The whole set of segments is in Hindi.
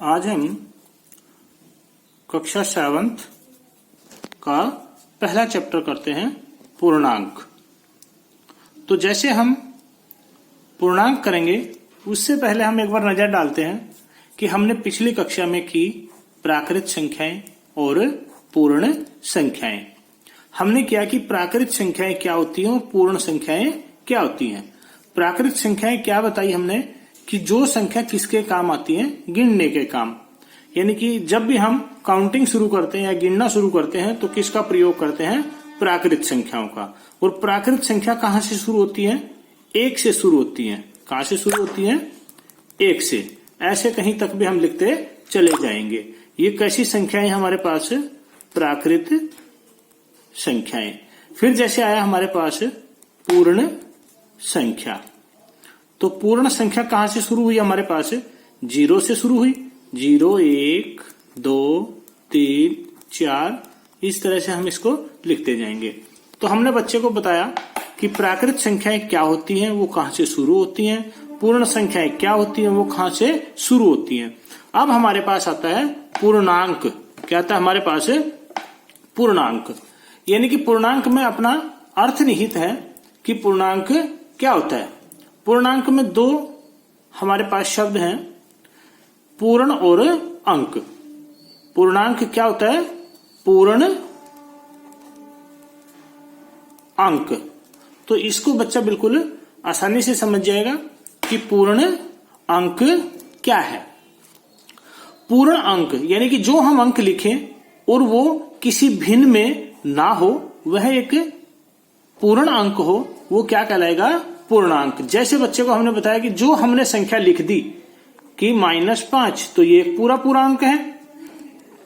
आज हम कक्षा 7 का पहला चैप्टर करते हैं पूर्णांक। तो जैसे हम पूर्णांक करेंगे उससे पहले हम एक बार नजर डालते हैं कि हमने पिछली कक्षा में की प्राकृत संख्याएं और पूर्ण संख्याएं। हमने क्या कि प्राकृत संख्याएं क्या होती हैं और पूर्ण संख्याएं क्या होती हैं। प्राकृत संख्याएं क्या बताई हमने कि जो संख्या किसके काम आती है, गिनने के काम। यानी कि जब भी हम काउंटिंग शुरू करते हैं या गिनना शुरू करते हैं तो किसका प्रयोग करते हैं, प्राकृत संख्याओं का। और प्राकृत संख्या कहां से शुरू होती है, एक से शुरू होती है। कहां से शुरू होती है, एक से। ऐसे कहीं तक भी हम लिखते चले जाएंगे। ये कैसी संख्याएं हमारे पास, प्राकृत संख्याएं। फिर जैसे आया हमारे पास पूर्ण संख्या। तो पूर्ण संख्या कहां से शुरू हुई, हमारे पास 0 से शुरू हुई। 0, 1, 2, 3, 4 इस तरह से हम इसको लिखते जाएंगे। तो हमने बच्चे को बताया कि प्राकृत संख्याएं क्या होती हैं, वो कहां से शुरू होती हैं। पूर्ण संख्याएं क्या होती हैं, वो कहां से शुरू होती हैं। अब हमारे पास आता है पूर्णांक। क्या आता है हमारे पास, पूर्णांक। यानी कि पूर्णांक में अपना अर्थ निहित है कि पूर्णांक क्या होता है। पूर्णांक में दो हमारे पास शब्द हैं, पूर्ण और अंक। पूर्णांक क्या होता है, पूर्ण अंक। तो इसको बच्चा बिल्कुल आसानी से समझ जाएगा कि पूर्ण अंक क्या है। पूर्ण अंक यानी कि जो हम अंक लिखें और वो किसी भिन्न में ना हो, वह एक पूर्ण अंक हो, वो क्या कहलाएगा, पूर्णांक। जैसे बच्चे को हमने बताया कि जो हमने संख्या लिख दी कि -5, तो ये एक पूरा अंक है।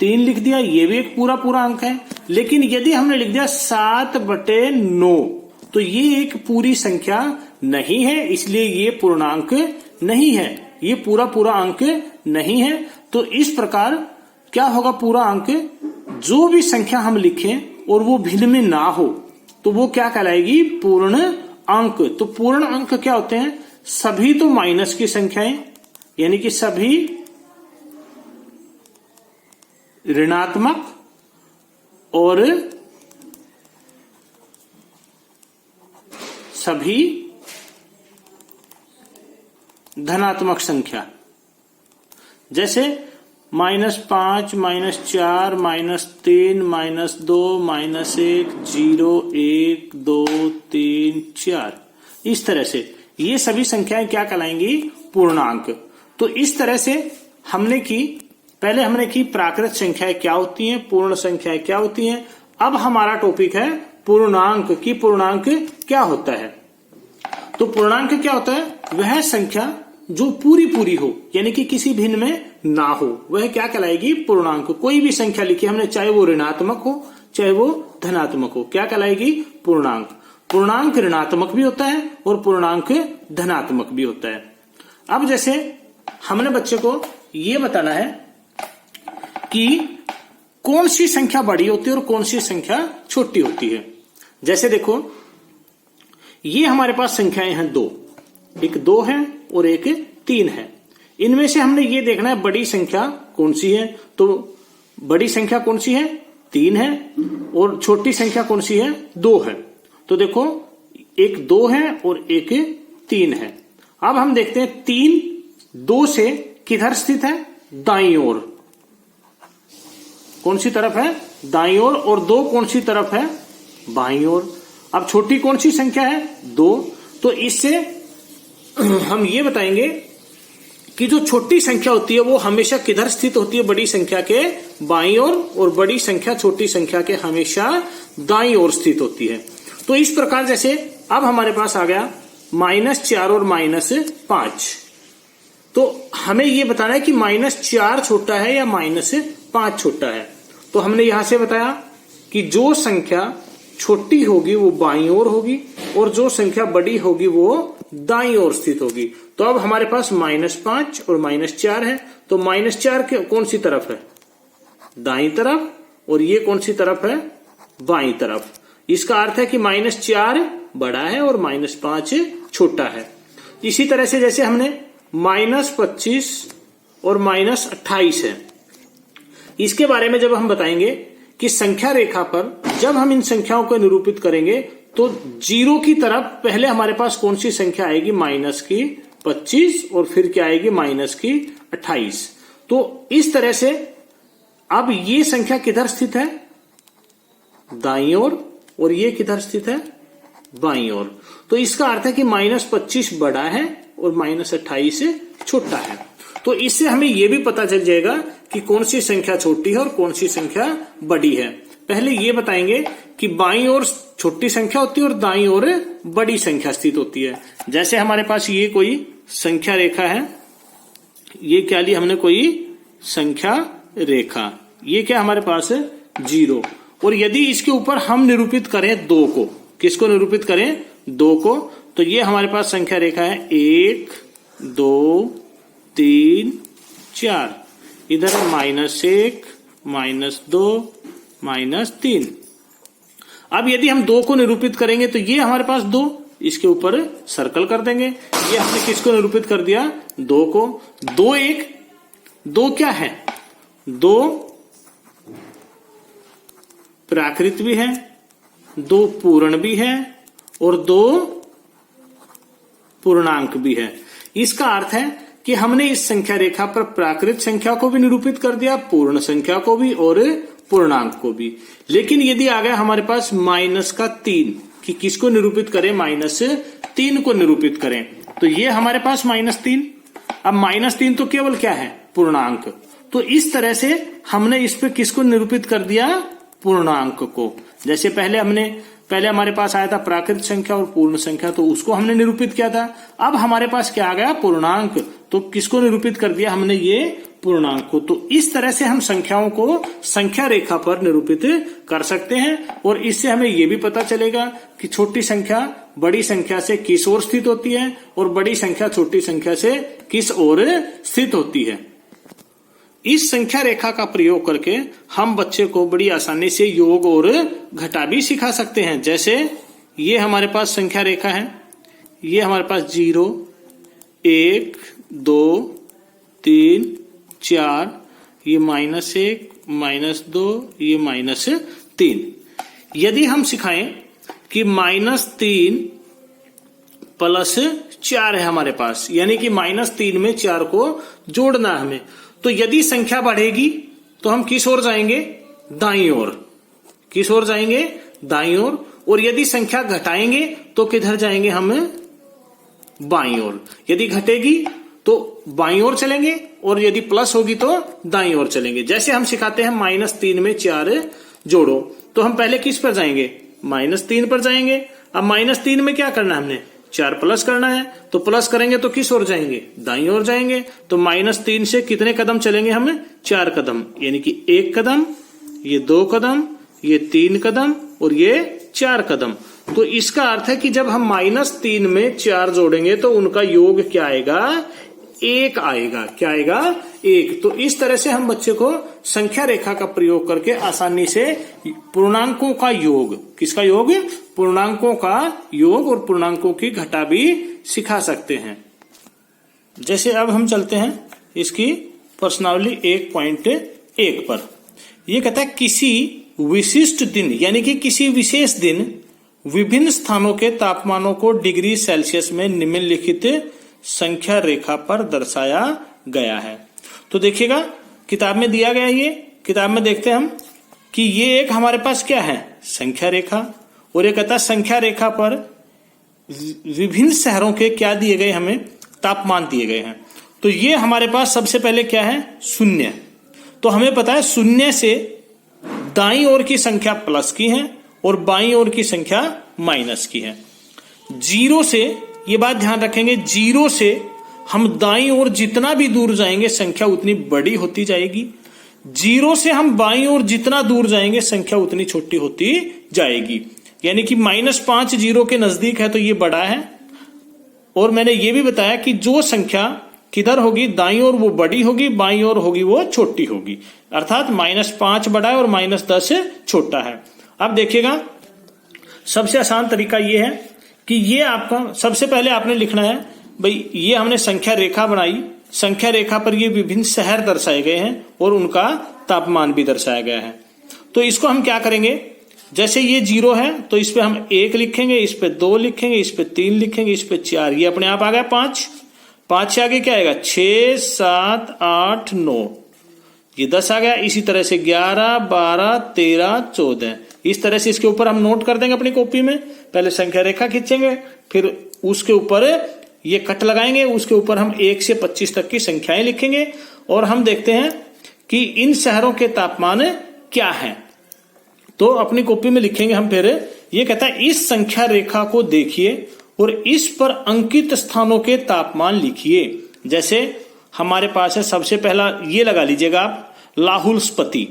3 लिख दिया, ये भी एक पूरा अंक है। लेकिन यदि हमने लिख दिया 7/9, तो ये एक पूरी संख्या नहीं है, इसलिए ये पूर्णांक नहीं है, ये पूरा अंक नहीं है। तो इस प्रकार क्या होगा, पूरा अंक जो भी संख्या हम लिखें और वो भिन्न में ना हो, तो वो क्या कहलाएगी, पूर्ण अंक। तो पूर्ण अंक क्या होते हैं, सभी तो माइनस की संख्याएं, यानी कि सभी ऋणात्मक और सभी धनात्मक संख्या। जैसे -5, -4, -3, -2, -1, 0, 1, 2, 3, 4 इस तरह से ये सभी संख्याएं क्या कहलाएंगी, पूर्णांक। तो इस तरह से हमने की, पहले हमने की प्राकृत संख्याएं क्या होती हैं, पूर्ण संख्याएं क्या होती हैं। अब हमारा टॉपिक है पूर्णांक की पूर्णांक क्या होता है। तो पूर्णांक क्या होता है, वह संख्या जो पूरी हो, यानी कि किसी भिन्न में ना हो, वह क्या कहलाएगी, पूर्णांक। कोई भी संख्या लिखी हमने, चाहे वो ऋणात्मक हो चाहे वो धनात्मक हो, क्या कहलाएगी, पूर्णांक। पूर्णांक ऋणात्मक भी होता है और पूर्णांक धनात्मक भी होता है। अब जैसे हमने बच्चे को ये बताना है कि कौन सी संख्या बड़ी होती है और कौन सी संख्या छोटी होती है। जैसे देखो, ये हमारे पास संख्याएं हैं दो, एक 2 है और एक 3 है। इनमें से हमने ये देखना है बड़ी संख्या कौन सी है। तो बड़ी संख्या कौन सी है, 3 है, और छोटी संख्या कौन सी है, 2 है। तो देखो, एक 2 है और एक 3 है। अब हम देखते हैं 3 2 से किधर स्थित है, दाईं ओर। कौन सी तरफ है, दाईं ओर। और 2 कौन सी तरफ है, बाईं ओर। अब छोटी कौन सी संख्या है, 2। तो इससे हम ये बताएंगे कि जो छोटी संख्या होती है वो हमेशा किधर स्थित होती है, बड़ी संख्या के बाईं ओर, और बड़ी संख्या छोटी संख्या के हमेशा दाईं ओर स्थित होती है। तो इस प्रकार जैसे अब हमारे पास आ गया -4 और -5। तो हमें ये बताना है कि -4 छोटा है या -5 छोटा है। तो हमने यहां से बताया कि जो संख्या छोटी होगी वो बाईं ओर होगी और जो संख्या बड़ी होगी वो दाईं ओर स्थित होगी। तो अब हमारे पास -5 और -4 है। तो -4 कौन सी तरफ है, दाईं तरफ, और ये कौन सी तरफ है, बाईं तरफ। इसका अर्थ है कि -4 बड़ा है और -5 छोटा है। इसी तरह से जैसे हमने -25 और -28 है। इसके बारे में जब हम बताएंगे कि संख्या रेखा पर जब हम इन संख्याओं को निरूपित करेंगे तो 0 की तरफ पहले हमारे पास कौन सी संख्या आएगी, -25 और फिर क्या आएगी, -28। तो इस तरह से अब ये संख्या किधर स्थित है, दाईं ओर, और ये किधर स्थित है, बाईं ओर। तो इसका अर्थ है कि -25 बड़ा है और -28 छोटा है। तो इससे हमें यह भी पता चल जाएगा कि कौन सी संख्या छोटी है और कौन सी संख्या बड़ी है। पहले ये बताएंगे कि बाईं ओर छोटी संख्या होती है और दाईं ओर बड़ी संख्या स्थित होती है। जैसे हमारे पास ये कोई संख्या रेखा है, ये क्या ली हमने, कोई संख्या रेखा, ये क्या हमारे पास है, 0। और यदि इसके ऊपर हम निरूपित करें 2 को, किसको निरूपित करें, 2 को, तो ये हमारे पास संख्या रेखा है 1 2 3 4, इधर है -1 -2 -3। अब यदि हम 2 को निरूपित करेंगे तो ये हमारे पास 2, इसके ऊपर सर्कल कर देंगे। ये हमने किसको निरूपित कर दिया, 2 को। 2 क्या है, 2 प्राकृत भी है, 2 पूर्ण भी है और 2 पूर्णांक भी है। इसका अर्थ है कि हमने इस संख्या रेखा पर प्राकृत संख्या को भी निरूपित कर दिया, पूर्ण संख्या को भी और पूर्णांक को भी। लेकिन यदि आ गया हमारे पास -3 कि किसको निरूपित करें, -3 को निरूपित करें, तो ये हमारे पास -3। अब -3 तो केवल क्या है, पूर्णांक। तो इस तरह से हमने इस पे किसको निरूपित कर दिया, पूर्णांक को। जैसे पहले हमारे पास आया था प्राकृत संख्या और पूर्ण संख्या, तो उसको हमने निरूपित किया था। अब हमारे पास क्या आ गया, पूर्णांक, तो किसको निरूपित कर दिया हमने, ये पूर्णांक को। तो इस तरह से हम संख्याओं को संख्या रेखा पर निरूपित कर सकते हैं। और इससे हमें यह भी पता चलेगा कि छोटी संख्या बड़ी संख्या से किस ओर स्थित होती है और बड़ी संख्या छोटी संख्या से किस ओर स्थित होती है। इस संख्या रेखा का प्रयोग करके हम बच्चे को बड़ी आसानी से योग और घटा भी सिखा सकते हैं। जैसे ये हमारे पास संख्या रेखा है, ये हमारे पास 0 1 2 3 4, ये -1 -2, ये -3। यदि हम सिखाएं कि -3 + 4 है हमारे पास, यानी कि -3 में 4 को जोड़ना है हमें, तो यदि संख्या बढ़ेगी तो हम किस ओर जाएंगे, दाईं ओर। किस ओर जाएंगे, दाईं ओर। और यदि संख्या घटाएंगे तो किधर जाएंगे हम, बाईं ओर। यदि घटेगी तो बाईं ओर चलेंगे और यदि प्लस होगी तो दाईं ओर चलेंगे। जैसे हम सिखाते हैं -3 में 4 जोड़ो, तो हम पहले किस पर जाएंगे, -3 पर जाएंगे। अब -3 में क्या करना है हमने, 4 प्लस करना है, तो प्लस करेंगे तो किस ओर जाएंगे, दाईं ओर जाएंगे। तो -3 से कितने कदम चलेंगे हम, 4 कदम, यानी कि 1 कदम, ये 2 कदम, ये 3 कदम और ये 4 कदम। तो इसका अर्थ है कि जब हम -3 में 4 जोड़ेंगे तो उनका योग क्या आएगा, 1 आएगा। क्या आएगा, 1। तो इस तरह से हम बच्चे को संख्या रेखा का प्रयोग करके आसानी से पूर्णांकों का योग, किसका योग, पूर्णांकों का योग और पूर्णांकों की घटा भी सिखा सकते हैं। जैसे अब हम चलते हैं इसकी प्रश्नावली 1.1 पर। यह कहता है किसी विशिष्ट दिन, यानी कि किसी विशेष दिन विभिन्न स्थानों के तापमानों को डिग्री सेल्सियस में निम्नलिखित संख्या रेखा पर दर्शाया गया है। तो देखिएगा किताब में दिया गया, ये किताब में देखते हैं हम कि ये एक हमारे पास क्या है, संख्या रेखा। और ये कहता है संख्या रेखा पर विभिन्न शहरों के क्या दिए गए, हमें तापमान दिए गए हैं। तो ये हमारे पास सबसे पहले क्या है, 0। तो हमें पता है 0 से दाईं ओर की संख्या प्लस की है और बाईं ओर की संख्या माइनस की है। 0 से, ये बात ध्यान रखेंगे, 0 से हम दाईं ओर जितना भी दूर जाएंगे संख्या उतनी बड़ी होती जाएगी। 0 से हम बाईं ओर जितना दूर जाएंगे संख्या उतनी छोटी होती जाएगी। यानी कि -5 0 के नजदीक है तो ये बड़ा है। और मैंने ये भी बताया कि जो संख्या किधर होगी, दाईं ओर, वो बड़ी होगी, बाईं ओर होगी वो छोटी होगी। अर्थात -5 बड़ा है और -10 छोटा है। अब देखिएगा सबसे आसान तरीका ये है कि ये आपका सबसे पहले आपने लिखना है, भाई ये हमने संख्या रेखा बनाई, संख्या रेखा पर ये विभिन्न शहर दर्शाए गए हैं और उनका तापमान भी दर्शाया गया है। तो इसको हम क्या करेंगे, जैसे ये 0 है तो इस पे हम 1 लिखेंगे, इस पे 2 लिखेंगे, इस पे 3 लिखेंगे, इस पे 4, ये अपने आप आ गया 5। 5 से आगे क्या आएगा 6, 7, 8, 9, ये 10 आ गया। इसी तरह से 11, 12, 13, 14, इस तरह से इसके ऊपर हम नोट कर देंगे अपनी कॉपी में। पहले संख्या रेखा खींचेंगे, फिर उसके ऊपर ये कट लगाएंगे, उसके ऊपर हम 1 से 25 तक की संख्याएं लिखेंगे और हम देखते हैं कि इन शहरों के तापमान क्या हैं। तो अपनी कॉपी में लिखेंगे हम। फिर ये कहता है इस संख्या रेखा को देखिए और इस पर अंकित स्थानों के तापमान लिखिए। जैसे हमारे पास है, सबसे पहला ये लगा लीजिएगा आप, लाहुल स्पीति।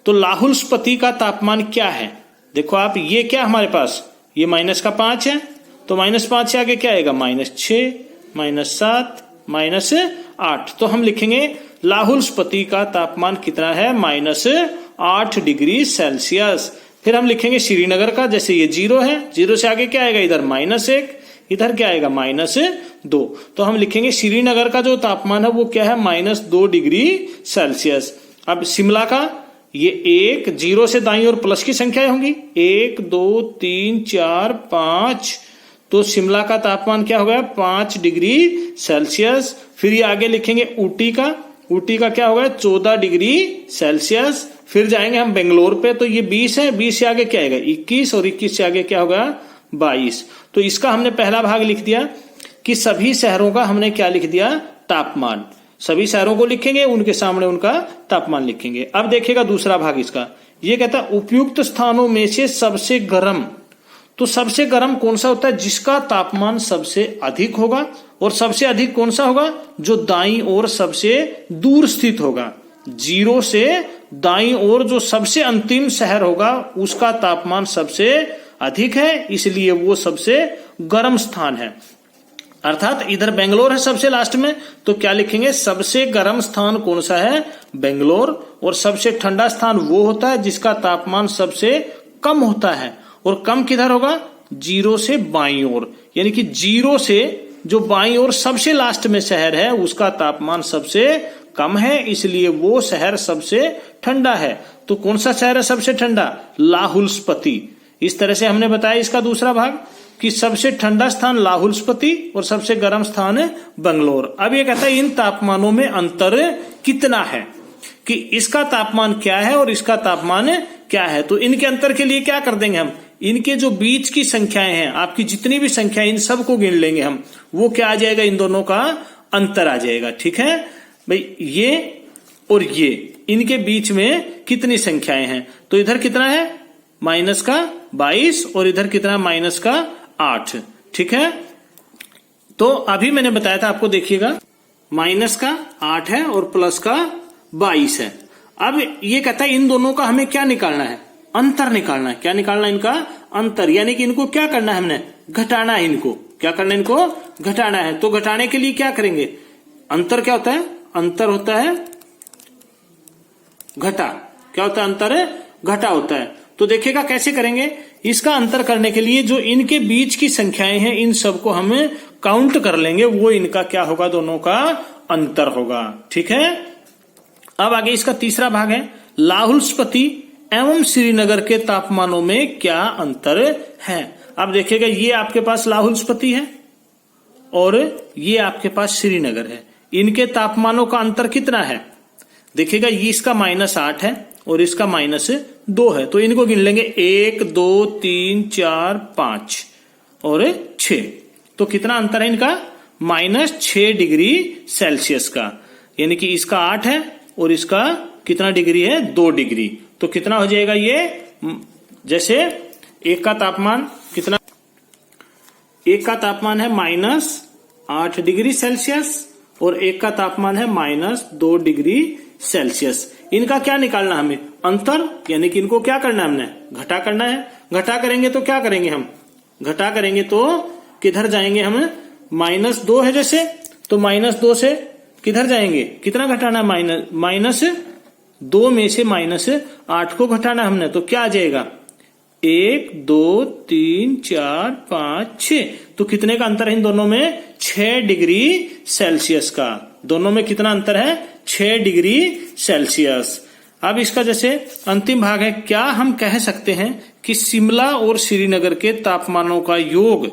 तो लाहुल स्पीति का तापमान क्या है, देखो आप, ये क्या हमारे पास, ये -5 है, तो -5 से आगे क्या आएगा -6, -7, -8। तो हम लिखेंगे लाहुल स्पीति का तापमान कितना है, -8 डिग्री सेल्सियस। फिर हम लिखेंगे श्रीनगर का, जैसे ये 0 है, 0 से आगे क्या आएगा, इधर -1, इधर क्या आएगा -2। तो हम लिखेंगे श्रीनगर का जो तापमान है वो क्या है, -2 डिग्री सेल्सियस। अब शिमला का, ये 1, 0 से दाईं ओर प्लस की संख्याएं होंगी, 1, 2, 3, 4, 5, तो शिमला का तापमान क्या हो गया, 5 डिग्री सेल्सियस। फिर ये आगे लिखेंगे ऊटी का, ऊटी का क्या होगा 14 डिग्री सेल्सियस। फिर जाएंगे हम बेंगलोर पे, तो ये 20 है, 20 से आगे क्या आएगा 21, और 21 से आगे क्या होगा 22। तो इसका हमने पहला भाग लिख दिया कि सभी शहरों का हमने क्या लिख दिया, तापमान। सभी शहरों को लिखेंगे, उनके सामने उनका तापमान लिखेंगे। अब देखिएगा दूसरा भाग इसका, ये कहता है उपयुक्त स्थानों में से सबसे गर्म। तो सबसे गर्म कौन सा होता है, जिसका तापमान सबसे अधिक होगा। और सबसे अधिक कौन सा होगा, जो दाईं ओर सबसे दूर स्थित होगा। 0 से दाईं ओर जो सबसे अंतिम शहर होगा उसका तापमान सबसे अधिक है, इसलिए वो सबसे गर्म स्थान है। अर्थात इधर बेंगलोर है सबसे लास्ट में, तो क्या लिखेंगे, सबसे गर्म स्थान कौन सा है, बेंगलोर। और सबसे ठंडा स्थान वो होता है जिसका तापमान सबसे कम होता है। और कम किधर होगा, 0 से बाईं ओर, यानी कि 0 से जो बाईं ओर सबसे लास्ट में शहर है उसका तापमान सबसे कम है, इसलिए वो शहर सबसे ठंडा है। तो कौन सा शहर है सबसे ठंडा, लाहुल स्पीति। इस तरह से हमने बताया इसका दूसरा भाग कि सबसे ठंडा स्थान लाहुल स्पीति और सबसे गर्म स्थान है बेंगलोर। अब ये कहता है इन तापमानों में अंतर कितना है, कि इसका तापमान क्या है और इसका तापमान क्या है। तो इनके अंतर के लिए क्या कर देंगे हम, इनके जो बीच की संख्याएं हैं, आपकी जितनी भी संख्याएं, इन सबको गिन लेंगे हम, वो क्या आ जाएगा, इन दोनों का अंतर आ जाएगा। ठीक है भाई, ये और ये, इनके बीच में कितनी संख्याएं हैं, तो इधर कितना है -22 और इधर कितना -8। ठीक है, तो अभी मैंने बताया था आपको, देखिएगा -8 है और +22 है। अब ये कहता है इन दोनों का हमें क्या निकालना है, अंतर निकालना है। क्या निकालना है, इनका अंतर, यानी कि इनको क्या करना है, हमने घटाना है। इनको क्या करना है, इनको घटाना है। तो घटाने के लिए क्या करेंगे, अंतर क्या होता है, अंतर होता है घटा। क्या होता है, अंतर है घटा होता है। तो देखिएगा कैसे करेंगे, इसका अंतर करने के लिए जो इनके बीच की संख्याएं हैं इन सबको हमें काउंट कर लेंगे, वो इनका क्या होगा, दोनों का अंतर होगा। ठीक है, अब आगे इसका तीसरा भाग है, लाहुल स्पीति एवं श्रीनगर के तापमानों में क्या अंतर है। अब देखिएगा, ये आपके पास लाहुल स्पीति है और ये आपके पास श्रीनगर है। इनके तापमानों का अंतर कितना है, देखिएगा, ये इसका -8 है और इसका -2 है। तो इनको गिन लेंगे, 1, 2, 3, 4, 5 और 6। तो कितना अंतर है इनका, -6 डिग्री सेल्सियस का। यानी कि इसका 8 है और इसका कितना डिग्री है, 2 डिग्री। तो कितना हो जाएगा ये, जैसे एक का तापमान कितना, एक का तापमान है -8 डिग्री सेल्सियस और एक का तापमान है -2 डिग्री सेल्सियस। इनका क्या निकालना हमें, अंतर, यानी कि इनको क्या करना है, हमने घटा करना है। घटा करेंगे तो क्या करेंगे, हम घटा करेंगे तो किधर जाएंगे, हम -2 है जैसे, तो -2 से किधर जाएंगे, कितना घटाना है, -2 में से -8 को घटाना हमने। तो क्या आ जाएगा, 1, 2, 3, 4, 5, 6। तो कितने का अंतर है इन दोनों में, 6 डिग्री सेल्सियस का। दोनों में कितना अंतर है? 6 डिग्री सेल्सियस। अब इसका जैसे अंतिम भाग है, क्या हम कह सकते हैं कि शिमला और श्रीनगर के तापमानों का योग,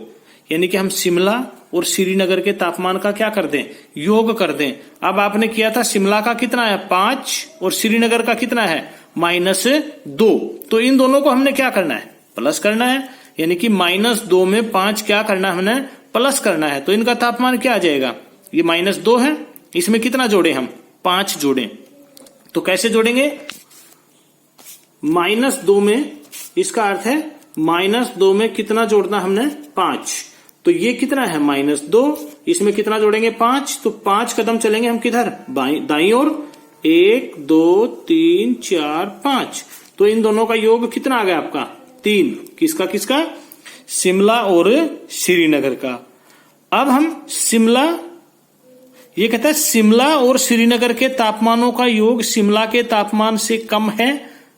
यानी कि हम शिमला और श्रीनगर के तापमान का क्या कर दें? योग कर दें। अब आपने किया था, शिमला का कितना है? 5 और श्रीनगर का कितना है? -2। तो इन दोनों को हमने क्या करना है? प्लस करना है, यानी कि -2 में 5 क्या करना है? हमने प्लस करना है। तो इनका तापमान क्या आ जाएगा? ये -2 है, इसमें कितना जोड़े हम? 5 जोड़े। तो कैसे जोड़ेंगे? -2 में, इसका अर्थ है -2 में कितना जोड़ना हमने? 5। तो ये कितना है? -2, इसमें कितना जोड़ेंगे? 5। तो 5 कदम चलेंगे हम किधर? दाईं ओर। 1 2 3 4 5। तो इन दोनों का योग कितना आ गया आपका? 3। किसका किसका? शिमला और श्रीनगर का। अब हम शिमला, ये कहता है शिमला और श्रीनगर के तापमानों का योग शिमला के तापमान से कम है।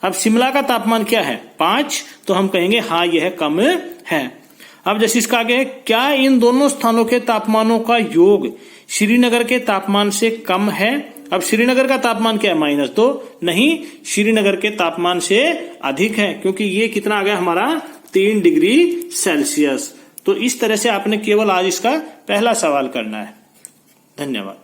अब शिमला का तापमान क्या है? 5। तो हम कहेंगे हाँ यह कम है। अब जैसे इसका आगे है, क्या इन दोनों स्थानों के तापमानों का योग श्रीनगर के तापमान से कम है? अब श्रीनगर का तापमान क्या है? -2। नहीं, श्रीनगर के तापमान से अधिक है, क्योंकि ये कितना आ गया हमारा? 3 डिग्री सेल्सियस। तो इस तरह से आपने केवल आज इसका पहला सवाल करना है। धन्यवाद।